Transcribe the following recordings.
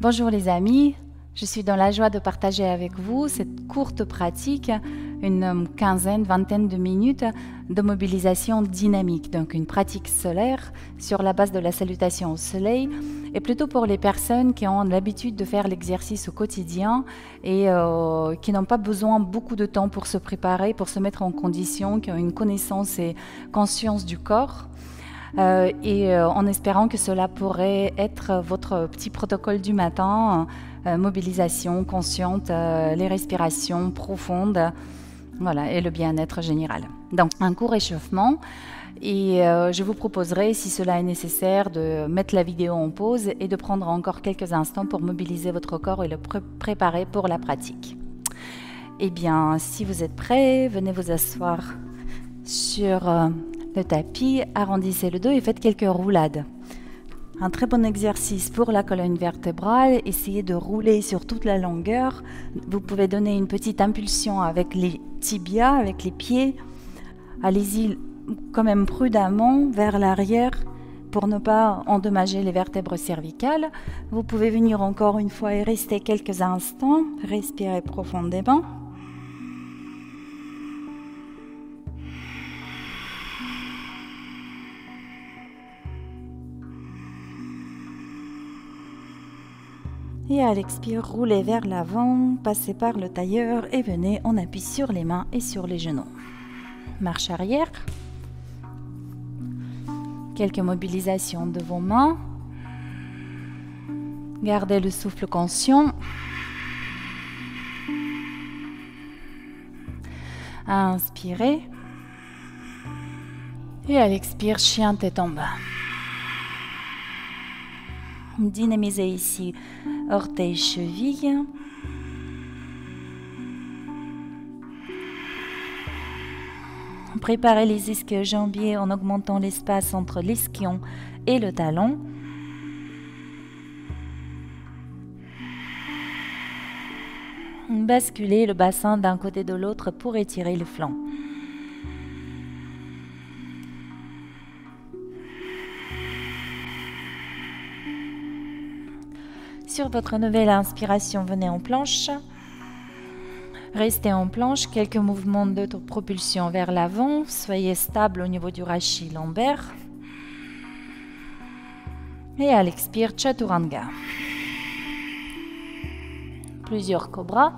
Bonjour les amis, je suis dans la joie de partager avec vous cette courte pratique, une quinzaine, vingtaine de minutes de mobilisation dynamique, donc une pratique solaire sur la base de la salutation au soleil, et plutôt pour les personnes qui ont l'habitude de faire l'exercice au quotidien et qui n'ont pas besoin beaucoup de temps pour se préparer, pour se mettre en condition, qui ont une connaissance et conscience du corps. En espérant que cela pourrait être votre petit protocole du matin, mobilisation consciente, les respirations profondes, voilà, et le bien-être général. Donc un court échauffement et je vous proposerai, si cela est nécessaire, de mettre la vidéo en pause et de prendre encore quelques instants pour mobiliser votre corps et le préparer pour la pratique. Eh bien, si vous êtes prêts, venez vous asseoir sur le tapis, arrondissez le dos et faites quelques roulades. Un très bon exercice pour la colonne vertébrale, essayez de rouler sur toute la longueur. Vous pouvez donner une petite impulsion avec les tibias, avec les pieds. Allez-y quand même prudemment vers l'arrière pour ne pas endommager les vertèbres cervicales. Vous pouvez venir encore une fois et rester quelques instants, respirez profondément. Et à l'expire, roulez vers l'avant, passez par le tailleur et venez, on appuie sur les mains et sur les genoux. Marche arrière. Quelques mobilisations de vos mains. Gardez le souffle conscient. Inspirez. Et à l'expire, chien tête en bas. Dynamisez ici orteils, chevilles. Préparez les ischio-jambiers en augmentant l'espace entre l'ischion et le talon. Basculez le bassin d'un côté de l'autre pour étirer les flancs. Sur votre nouvelle inspiration, venez en planche. Restez en planche, quelques mouvements de propulsion vers l'avant. Soyez stable au niveau du rachis lombaire. Et à l'expire, Chaturanga. Plusieurs cobras.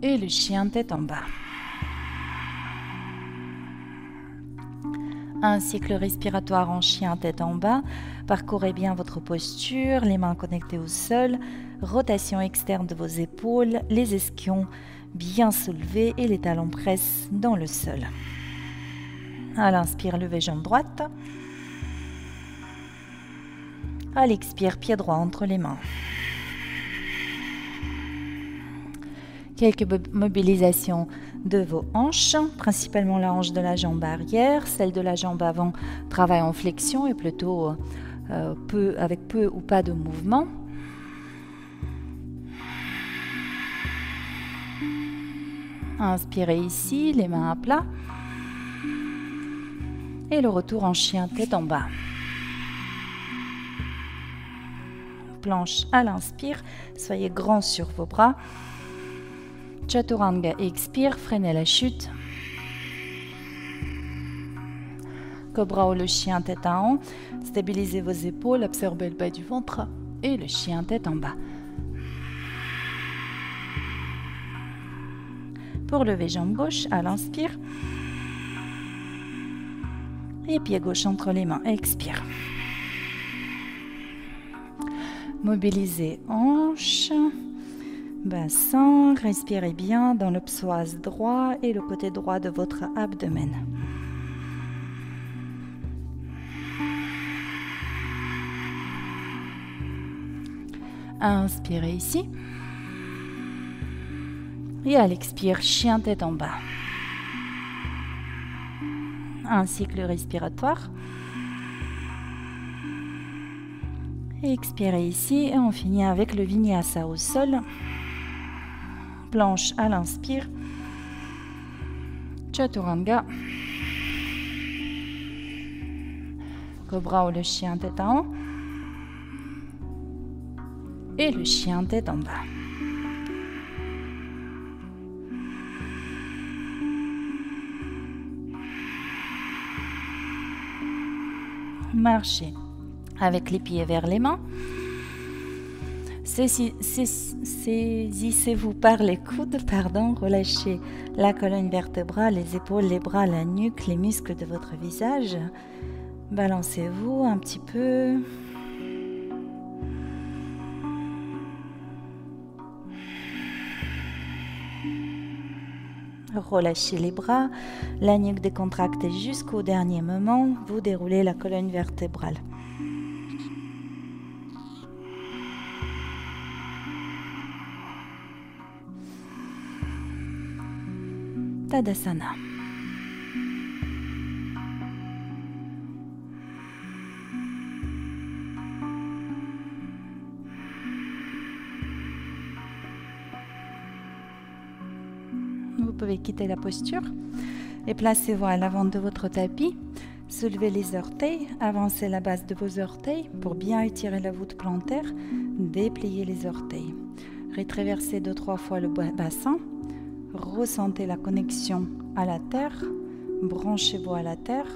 Et le chien tête en bas. Un cycle respiratoire en chien tête en bas. Parcourez bien votre posture, les mains connectées au sol, rotation externe de vos épaules, les ischions bien soulevés et les talons pressent dans le sol. À l'inspire, levez jambe droite. À l'expire, pied droit entre les mains. Quelques mobilisations de vos hanches, principalement la hanche de la jambe arrière, celle de la jambe avant travaille en flexion et plutôt avec peu ou pas de mouvement. Inspirez ici, les mains à plat. Et le retour en chien tête en bas. Planche à l'inspire, soyez grand sur vos bras. Chaturanga, expire, freinez la chute. Cobra ou le chien tête en haut, stabilisez vos épaules, absorbez le bas du ventre et le chien tête en bas. Pour lever jambe gauche, à l'inspire. Et pied gauche entre les mains, expire. Mobilisez hanche. Bassin, respirez bien dans le psoas droit et le côté droit de votre abdomen. Inspirez ici. Et à l'expire, chien tête en bas. Un cycle respiratoire. Et expirez ici et on finit avec le vinyasa au sol. planche à l'inspire, Chaturanga, Cobra ou le chien tête en haut, et le chien tête en bas. Marchez avec les pieds vers les mains. Saisissez-vous par les coudes, relâchez la colonne vertébrale, les épaules, les bras, la nuque, les muscles de votre visage. Balancez-vous un petit peu. Relâchez les bras, la nuque décontractée jusqu'au dernier moment. Vous déroulez la colonne vertébrale. Tadasana. Vous pouvez quitter la posture et placez-vous à l'avant de votre tapis. Soulevez les orteils, avancez la base de vos orteils pour bien étirer la voûte plantaire. Dépliez les orteils. Rétraversez 2-3 fois le bassin. Ressentez la connexion à la terre. Branchez-vous à la terre.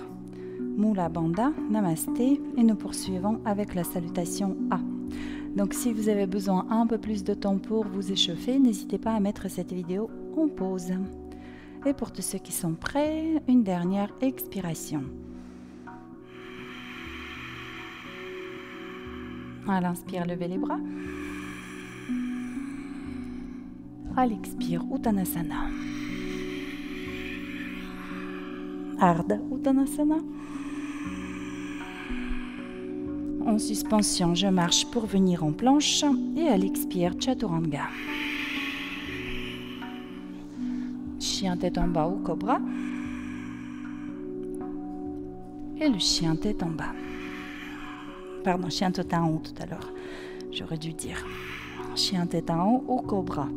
Mula Bandha, Namasté. Et nous poursuivons avec la salutation A. Donc si vous avez besoin un peu plus de temps pour vous échauffer, n'hésitez pas à mettre cette vidéo en pause. Et pour tous ceux qui sont prêts, une dernière expiration. À l'inspire, levez les bras. À l'expire, Uttanasana. Ardha Uttanasana. En suspension, je marche pour venir en planche et à l'expire, Chaturanga. Chien tête en bas ou cobra. Et le chien tête en bas. Pardon, chien tête en haut tout à l'heure. J'aurais dû dire chien tête en haut ou cobra.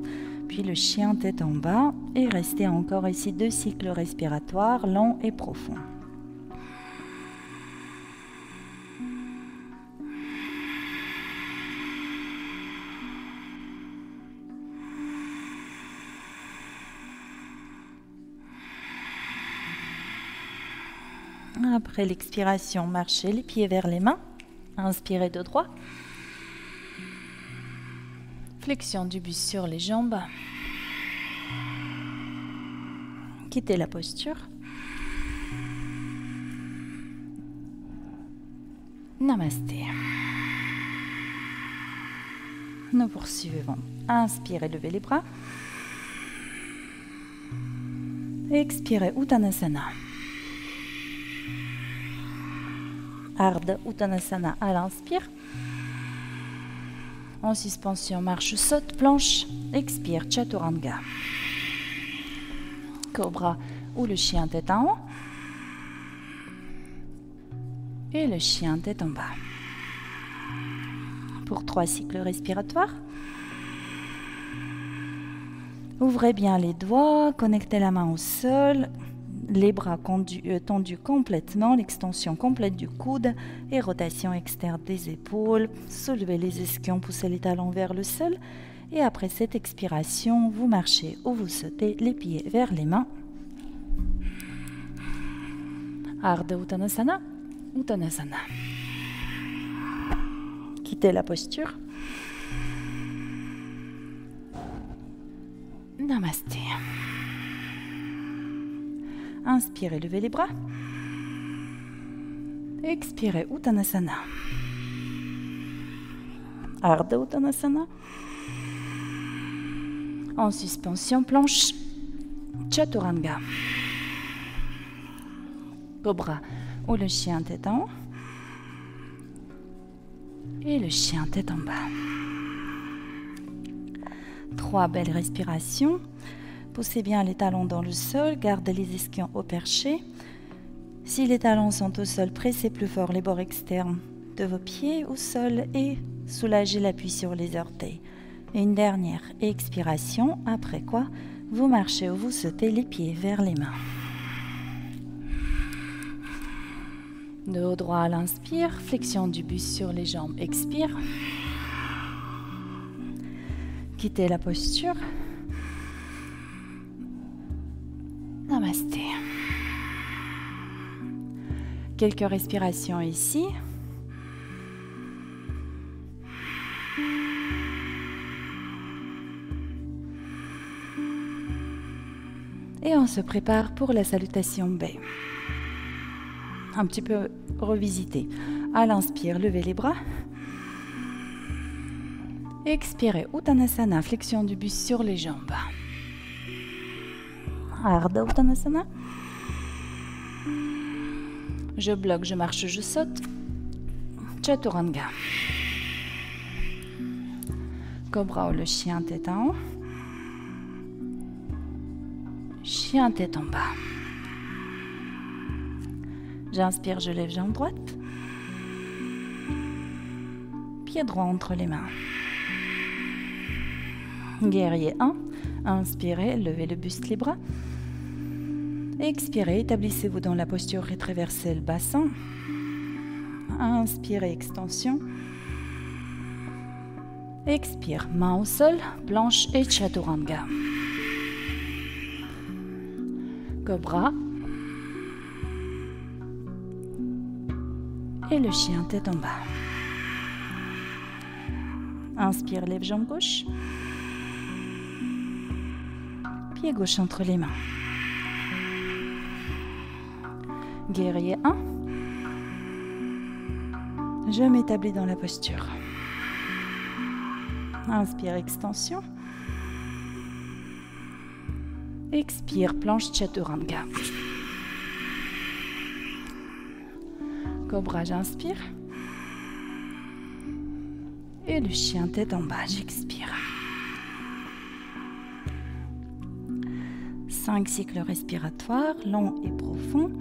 Puis le chien tête en bas. Et restez encore ici 2 cycles respiratoires longs et profonds. Après l'expiration, marchez les pieds vers les mains. Inspirez de droit. Flexion du buste sur les jambes. Quittez la posture. Namasté. Nous poursuivons. Inspirez, levez les bras. Expirez, Uttanasana. Ardha Uttanasana à l'inspire. En suspension, marche, saute, planche. Expire, Chaturanga. Cobra ou le chien tête en haut. Et le chien tête en bas. Pour 3 cycles respiratoires. Ouvrez bien les doigts, connectez la main au sol. Les bras tendus complètement, l'extension complète du coude et rotation externe des épaules. Soulevez les ischions, poussez les talons vers le sol. Et après cette expiration, vous marchez ou vous sautez les pieds vers les mains. Ardha Uttanasana, Uttanasana. Quittez la posture. Namasté. Inspirez, levez les bras. Expirez, Uttanasana. Ardha Uttanasana. En suspension, planche, Chaturanga. Cobra ou le chien tête en haut. Et le chien tête en bas. 3 belles respirations. Poussez bien les talons dans le sol, gardez les ischions au perché. Si les talons sont au sol, pressez plus fort les bords externes de vos pieds au sol et soulagez l'appui sur les orteils. Une dernière expiration, après quoi vous marchez ou vous sautez les pieds vers les mains. Dos droit à l'inspire, flexion du buste sur les jambes, expire. Quittez la posture. Namasté. Quelques respirations ici. Et on se prépare pour la salutation B. Un petit peu revisité. À l'inspire, levez les bras. Expirez, Uttanasana, flexion du buste sur les jambes. Ardha Uttanasana. Je bloque, je marche, je saute. Chaturanga. Cobra ou le chien tête en haut. Chien tête en bas. J'inspire, je lève jambe droite. Pied droit entre les mains. Guerrier 1. Inspirez, levez le buste, les bras. Expirez, établissez-vous dans la posture, rétraversez le bassin. Inspirez, extension. Expire, main au sol, planche et chaturanga. Cobra. Et le chien tête en bas. Inspire, lève jambe gauche. Pied gauche entre les mains. Guerrier 1. Je m'établis dans la posture. Inspire, extension. Expire, planche chaturanga. Cobra, j'inspire. Et le chien tête en bas, j'expire. 5 cycles respiratoires, longs et profonds.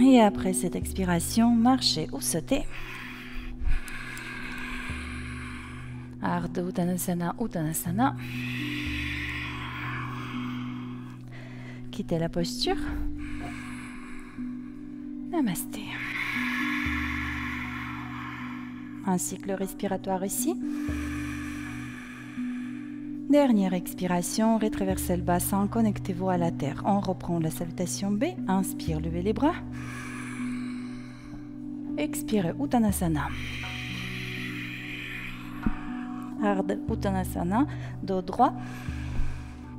Et après cette expiration, marchez ou sautez. Ardha Uttanasana, Uttanasana. Quittez la posture. Namasté. Un cycle respiratoire ici. Dernière expiration, rétraversez le bassin, connectez-vous à la terre. On reprend la salutation B. Inspire, levez les bras. Expirez, Uttanasana. Ardha Uttanasana, dos droit.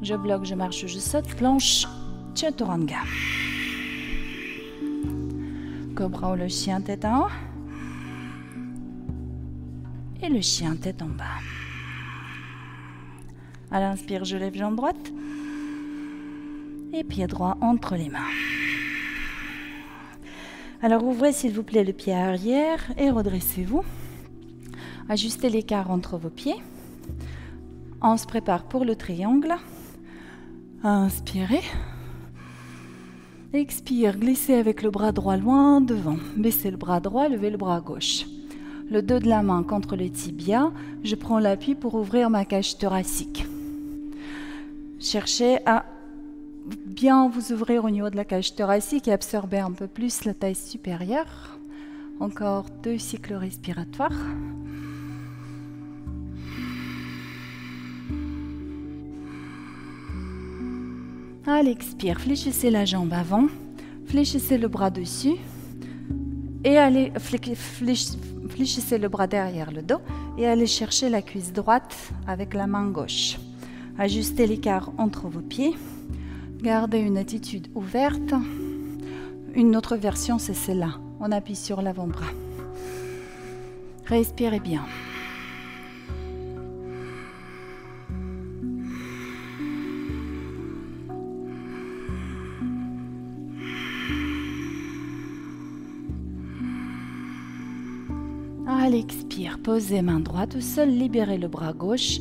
Je bloque, je marche, je saute. Planche, chaturanga. Cobra ou le chien tête en haut. Et le chien tête en bas. À l'inspire, je lève jambe droite. Et pied droit entre les mains. Alors ouvrez s'il vous plaît le pied arrière et redressez-vous. Ajustez l'écart entre vos pieds. On se prépare pour le triangle. Inspirez. Expire, glissez avec le bras droit loin devant. Baissez le bras droit, levez le bras gauche. Le dos de la main contre le tibia. Je prends l'appui pour ouvrir ma cage thoracique. Cherchez à bien vous ouvrir au niveau de la cage thoracique et absorber un peu plus la taille supérieure. Encore 2 cycles respiratoires. À l'expire, fléchissez la jambe avant, fléchissez le bras dessus et allez fléchissez le bras derrière le dos et allez chercher la cuisse droite avec la main gauche. Ajustez l'écart entre vos pieds. Gardez une attitude ouverte. Une autre version, c'est celle-là. On appuie sur l'avant-bras. Respirez bien. À l'expire, posez main droite au sol, libérez le bras gauche.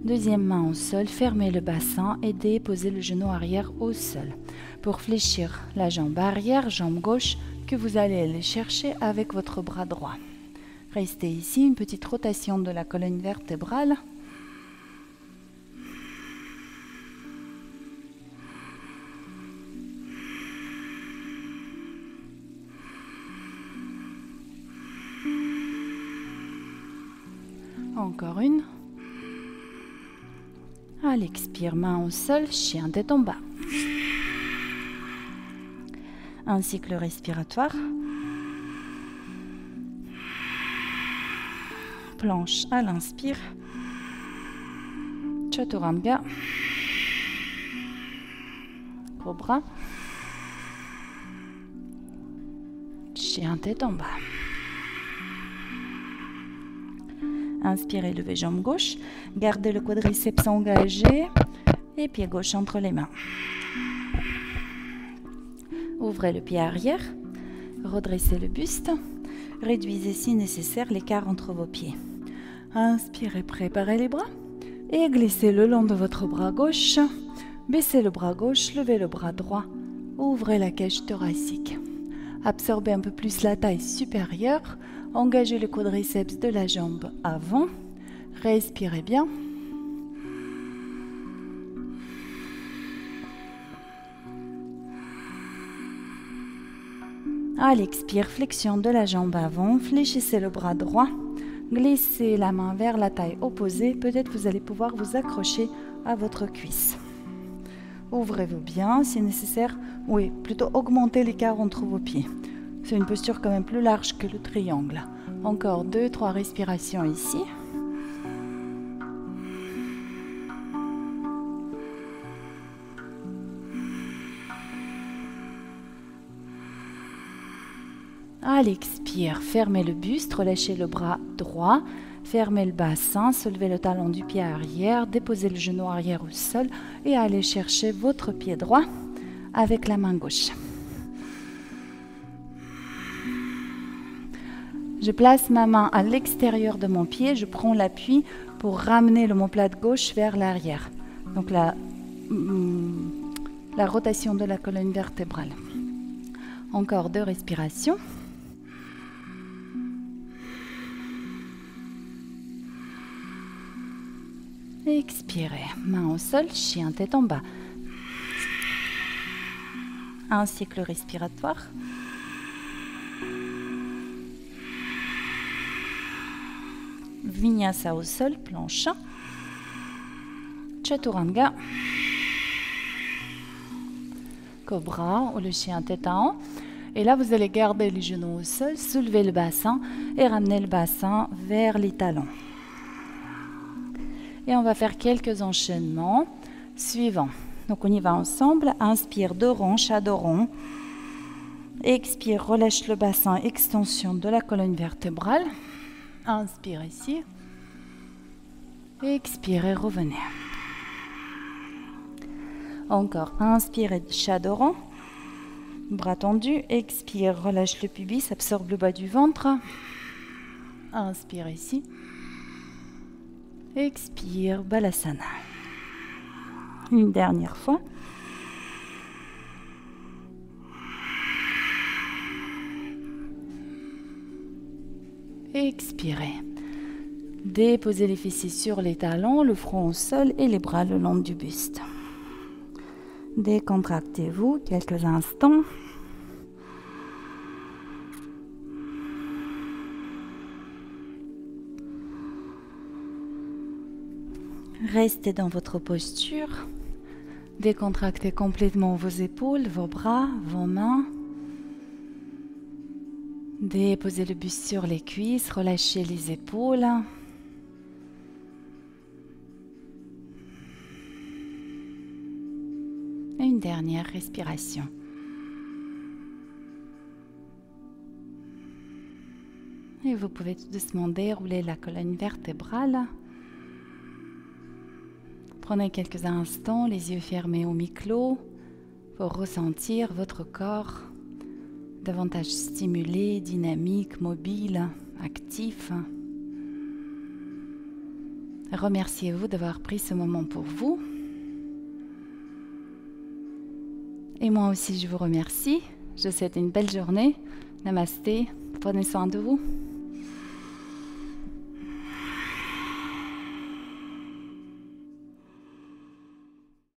Deuxième main au sol, fermez le bassin et déposez le genou arrière au sol. Pour fléchir la jambe arrière, jambe gauche, que vous allez aller chercher avec votre bras droit. Restez ici, une petite rotation de la colonne vertébrale. Encore une. À l'expire, main au sol, chien tête en bas. Un cycle respiratoire. Planche à l'inspire. Chaturanga. Cobra. Chien tête en bas. Inspirez, levez jambe gauche. Gardez le quadriceps engagé et pied gauche entre les mains. Ouvrez le pied arrière. Redressez le buste. Réduisez si nécessaire l'écart entre vos pieds. Inspirez, préparez les bras et glissez le long de votre bras gauche. Baissez le bras gauche, levez le bras droit. Ouvrez la cage thoracique. Absorbez un peu plus la taille supérieure. Engagez le quadriceps de la jambe avant. Respirez bien. À l'expire, flexion de la jambe avant. Fléchissez le bras droit. Glissez la main vers la taille opposée. Peut-être vous allez pouvoir vous accrocher à votre cuisse. Ouvrez-vous bien si nécessaire. Oui, plutôt augmentez l'écart entre vos pieds. C'est une posture quand même plus large que le triangle. Encore 2-3 respirations ici. À l'expire, fermez le buste, relâchez le bras droit, fermez le bassin, soulevez le talon du pied arrière, déposez le genou arrière au sol et allez chercher votre pied droit avec la main gauche. Je place ma main à l'extérieur de mon pied, je prends l'appui pour ramener l'omoplate gauche vers l'arrière. Donc la rotation de la colonne vertébrale. Encore 2 respirations. Expirez, main au sol, chien tête en bas. Un cycle respiratoire. Vinyasa au sol, planche. Chaturanga. Cobra ou le chien tête en haut. Et là, vous allez garder les genoux au sol, soulever le bassin et ramener le bassin vers les talons. Et on va faire quelques enchaînements suivants. Donc on y va ensemble. Inspire, dos rond, chat dos rond. Expire, relâche le bassin, extension de la colonne vertébrale. Inspire ici. Expirez, revenez. Encore, inspirez, chat dos rond. Bras tendus. Expire, relâche le pubis, absorbe le bas du ventre. Inspire ici. Expire, Balasana. Une dernière fois. Expirez. Déposez les fessiers sur les talons, le front au sol et les bras le long du buste. Décontractez-vous quelques instants. Restez dans votre posture. Décontractez complètement vos épaules, vos bras, vos mains. Déposez le buste sur les cuisses, relâchez les épaules. Et une dernière respiration. Et vous pouvez tout doucement dérouler la colonne vertébrale. Prenez quelques instants, les yeux fermés au mi-clos, pour ressentir votre corps davantage stimulé, dynamique, mobile, actif. Remerciez-vous d'avoir pris ce moment pour vous. Et moi aussi, je vous remercie. Je vous souhaite une belle journée. Namasté. Prenez soin de vous.